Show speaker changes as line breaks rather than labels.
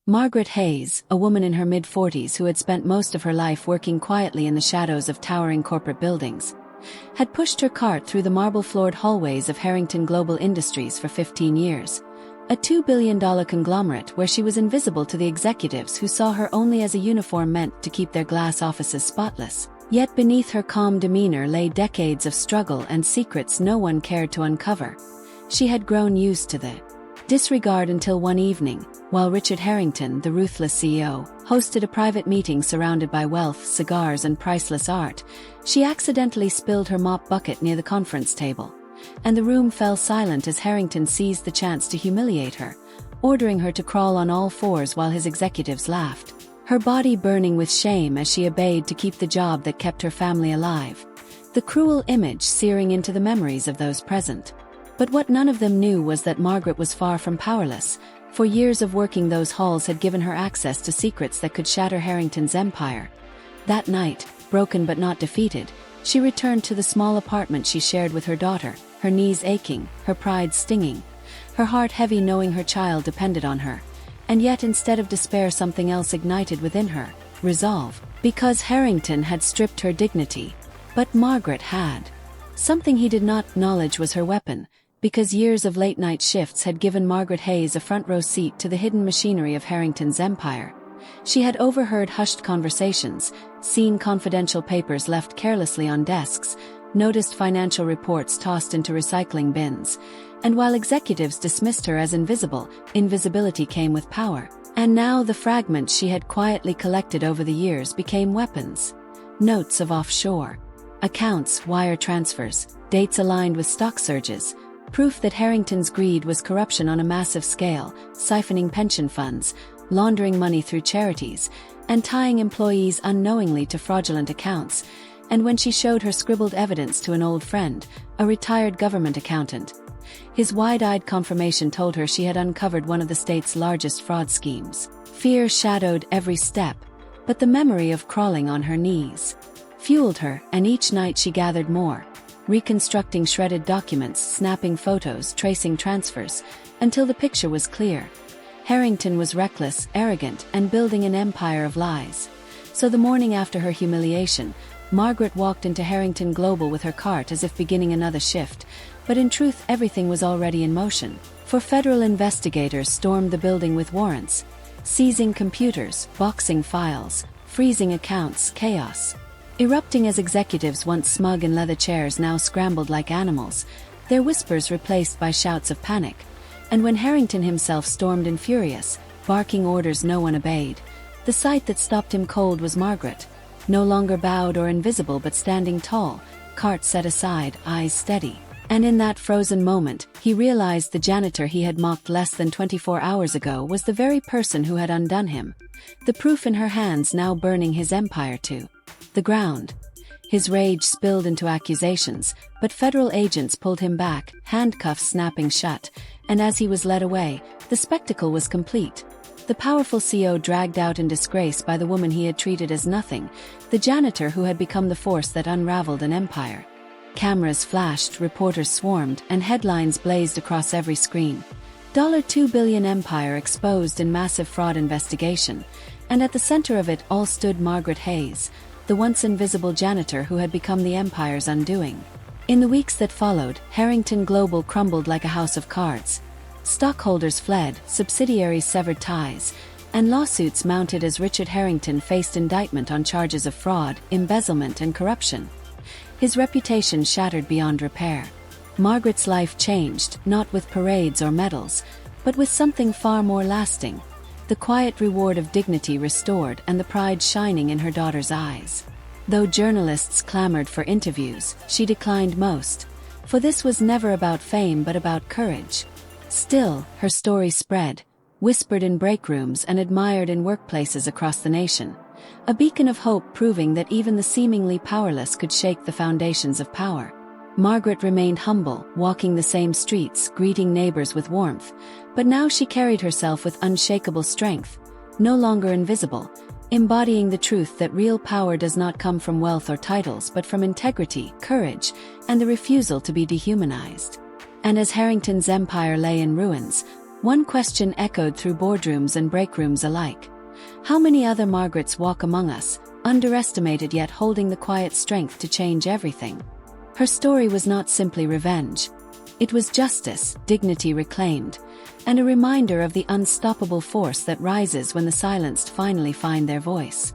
Margaret Hayes, a woman in her mid-40s who had spent most of her life working quietly in the shadows of towering corporate buildings, had pushed her cart through the marble-floored hallways of Harrington Global Industries for 15 years, a $2 billion conglomerate where she was invisible to the executives who saw her only as a uniform meant to keep their glass offices spotless. Yet beneath her calm demeanor lay decades of struggle and secrets no one cared to uncover. She had grown used to the disregard until one evening, while Richard Harrington, the ruthless CEO, hosted a private meeting surrounded by wealth, cigars and priceless art, she accidentally spilled her mop bucket near the conference table, and the room fell silent as Harrington seized the chance to humiliate her, ordering her to crawl on all fours while his executives laughed, her body burning with shame as she obeyed to keep the job that kept her family alive, the cruel image searing into the memories of those present. But what none of them knew was that Margaret was far from powerless, for years of working those halls had given her access to secrets that could shatter Harrington's empire. That night, broken but not defeated, she returned to the small apartment she shared with her daughter, her knees aching, her pride stinging, her heart heavy knowing her child depended on her. And yet instead of despair something else ignited within her, resolve, because Harrington had stripped her dignity. But Margaret had something he did not acknowledge was her weapon, because years of late-night shifts had given Margaret Hayes a front-row seat to the hidden machinery of Harrington's empire. She had overheard hushed conversations, seen confidential papers left carelessly on desks, noticed financial reports tossed into recycling bins, and while executives dismissed her as invisible, invisibility came with power. And now the fragments she had quietly collected over the years became weapons. Notes of offshore accounts, wire transfers, dates aligned with stock surges, proof that Harrington's greed was corruption on a massive scale, siphoning pension funds, laundering money through charities, and tying employees unknowingly to fraudulent accounts. And when she showed her scribbled evidence to an old friend, a retired government accountant, his wide-eyed confirmation told her she had uncovered one of the state's largest fraud schemes. Fear shadowed every step, but the memory of crawling on her knees fueled her, and each night she gathered more, reconstructing shredded documents, snapping photos, tracing transfers, until the picture was clear. Harrington was reckless, arrogant, and building an empire of lies. So the morning after her humiliation, Margaret walked into Harrington Global with her cart as if beginning another shift, but in truth everything was already in motion. For federal investigators stormed the building with warrants, seizing computers, boxing files, freezing accounts, chaos erupting as executives once smug in leather chairs now scrambled like animals, their whispers replaced by shouts of panic. And when Harrington himself stormed in furious, barking orders no one obeyed, the sight that stopped him cold was Margaret, no longer bowed or invisible but standing tall, cart set aside, eyes steady. And in that frozen moment, he realized the janitor he had mocked less than 24 hours ago was the very person who had undone him, the proof in her hands now burning his empire to the ground. His rage spilled into accusations, but federal agents pulled him back, handcuffs snapping shut, and as he was led away, the spectacle was complete. The powerful CEO dragged out in disgrace by the woman he had treated as nothing, the janitor who had become the force that unraveled an empire. Cameras flashed, reporters swarmed, and headlines blazed across every screen. $2 billion empire exposed in massive fraud investigation, and at the center of it all stood Margaret Hayes, the once invisible janitor who had become the empire's undoing. In the weeks that followed, Harrington Global crumbled like a house of cards. Stockholders fled, subsidiaries severed ties, and lawsuits mounted as Richard Harrington faced indictment on charges of fraud, embezzlement and corruption. His reputation shattered beyond repair. Margaret's life changed, not with parades or medals, but with something far more lasting. The quiet reward of dignity restored and the pride shining in her daughter's eyes. Though journalists clamored for interviews, she declined most, for this was never about fame but about courage. Still, her story spread, whispered in break rooms and admired in workplaces across the nation, a beacon of hope proving that even the seemingly powerless could shake the foundations of power. Margaret remained humble, walking the same streets, greeting neighbors with warmth, but now she carried herself with unshakable strength, no longer invisible, embodying the truth that real power does not come from wealth or titles but from integrity, courage, and the refusal to be dehumanized. And as Harrington's empire lay in ruins, One question echoed through boardrooms and breakrooms alike. How many other Margarets walk among us, underestimated yet holding the quiet strength to change everything? Her story was not simply revenge. It was justice, dignity reclaimed, and a reminder of the unstoppable force that rises when the silenced finally find their voice.